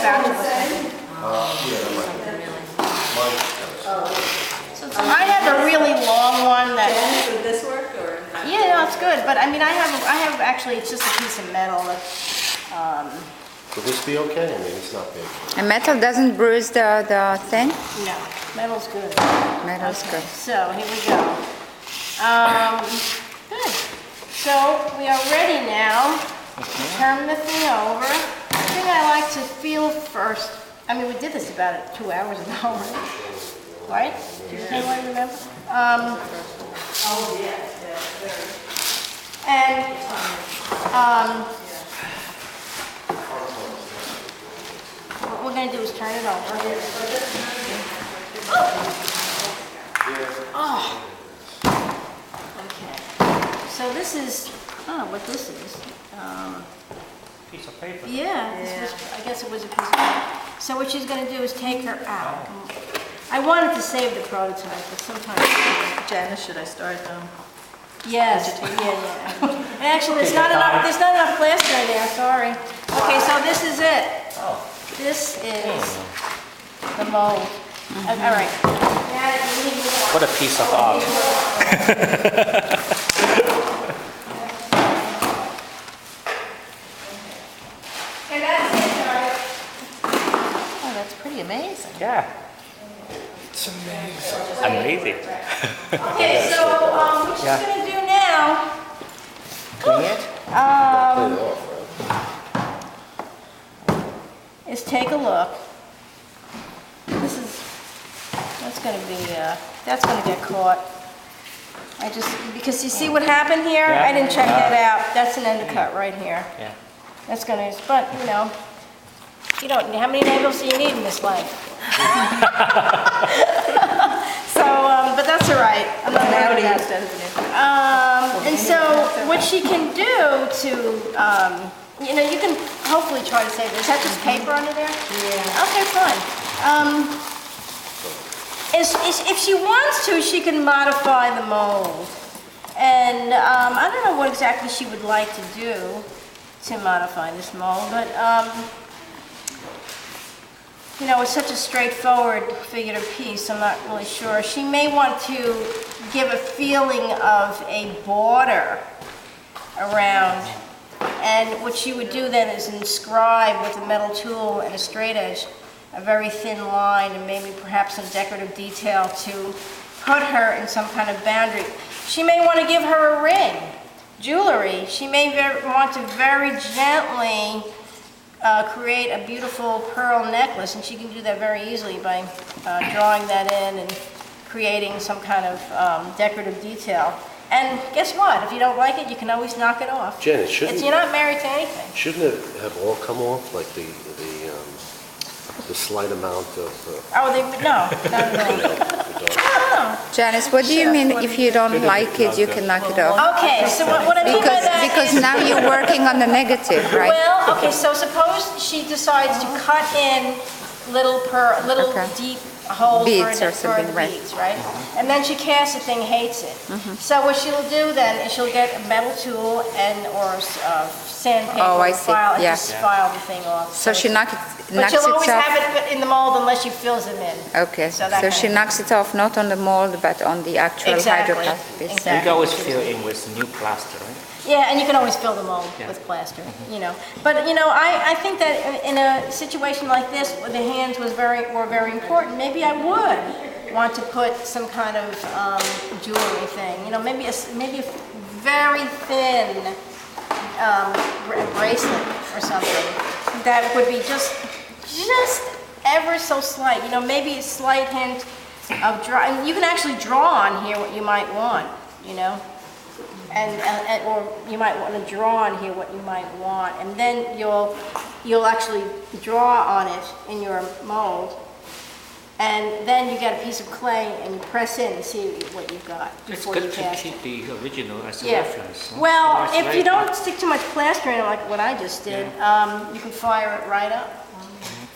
spatula. I have a really long one that. Would this work or? Yeah, no, it's good. But I mean, I have actually, it's just a piece of metal. That, Will this be okay? I mean, it's not big. And metal doesn't bruise the thing? no, metal's good. Metal's good. So here we go. Good. So we are ready now. Turn the thing over. The thing I like to feel first. I mean, we did this about 2 hours ago, right? Does anyone remember? Oh, yeah. And what we're going to do is turn it over. Oh. Okay. So this is, I don't know what this is. Piece of paper. Yeah, this was, I guess it was a piece of paper. So what she's going to do is take her out. I wanted to save the prototype, but sometimes. Janice, should I start? Yes, yeah. And actually, there's not enough plaster in there, sorry. Okay, so this is it. Oh. This is the mold. All right. What a piece of art. Okay, that's it, Charlie. Oh, that's pretty amazing. Yeah. It's amazing. Amazing. Okay, so what she's going to do now Clean it? is take a look. That's going to get caught. Because you see what happened here? Yeah. I didn't check that out. That's an undercut right here. Yeah. That's going to, but you don't, how many nails do you need in this life? So, but that's all right. I'm not Now worried to about use it. that as an And so what she can do to, you can hopefully try to save it. Is that just paper under there? Yeah. Okay, fine. If she wants to, she can modify the mold. And I don't know what exactly she would like to do to modify this mold, but it's such a straightforward figurative piece, I'm not really sure. She may want to give a feeling of a border around, and what she would do then is inscribe with a metal tool and a straight edge a very thin line and maybe perhaps some decorative detail to put her in some kind of boundary. She may want to give her a ring, jewelry. She may want to very gently create a beautiful pearl necklace, and she can do that very easily by drawing that in and creating some kind of decorative detail. And guess what? If you don't like it, you can always knock it off. Janice, You're not married to anything. shouldn't it have all come off, like the slight amount of... No. Janice, what do you mean if you don't like it, you can knock it off? Okay, so what I mean by that Because is, now you're working on the negative, right? well, okay, so suppose she decides to cut in little Okay. deep holes Beads for or something, the right. beads, right? And then she casts the thing, hates it. So what she'll do then is she'll get a metal tool or sandpaper Oh, I or see, file and yeah. just file the thing off. So she knocks But she'll always it have off? it in the mold unless she fills them in. Okay, So so, that kind she of- knocks it off not on the mold, but on the actual Exactly, hydroplastic piece. exactly. You can always fill in with new plaster, right? Yeah, and you can always fill the mold Yeah. with plaster, But, I think that in a situation like this, where the hands were very important, maybe I would want to put some kind of jewelry thing, maybe a very thin bracelet or something that would be just ever so slight, maybe a slight hint of draw. And you can actually draw on here what you might want, or you might want to draw on here what you might want, and then you'll actually draw on it in your mold, and then you get a piece of clay and you press in and see what you've got It's before you good to cast it. keep the original as a Yeah. reference. huh? Well, Otherwise, if you very don't stick too much plaster in it like what I just did, you can fire it right up.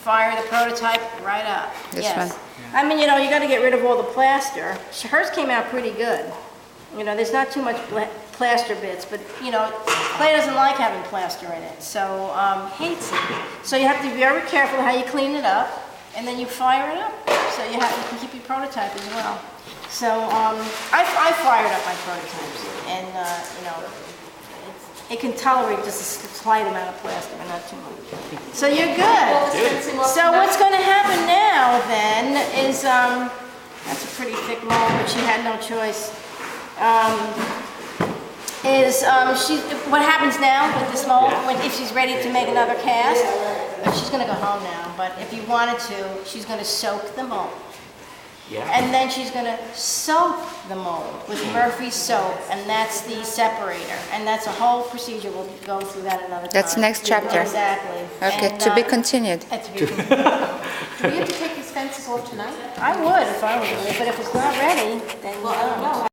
Fire the prototype right up. This Yes. one? I mean, you got to get rid of all the plaster. Hers came out pretty good. There's not too much plaster bits, but you know, clay doesn't like having plaster in it, so hates it. So you have to be very careful how you clean it up, and then you fire it up. So you can keep your prototype as well. So I fired up my prototypes, and you know, it can tolerate just a slight amount of plaster, but not too much. So you're good. So what's going to happen now then is that's a pretty thick mold, but she had no choice. What happens now with this mold, if she's ready to make another cast, she's going to go home now, but if you wanted to, she's going to soak the mold. Yeah. And then she's going to soak the mold with Murphy's soap, and that's the separator. And that's a whole procedure. We'll go through that another time. That's next chapter. Exactly. Okay, And, to be continued. to be continued. Do we have to take these fences off tonight? I would if I were you, but if it's not ready, then Well, I don't know.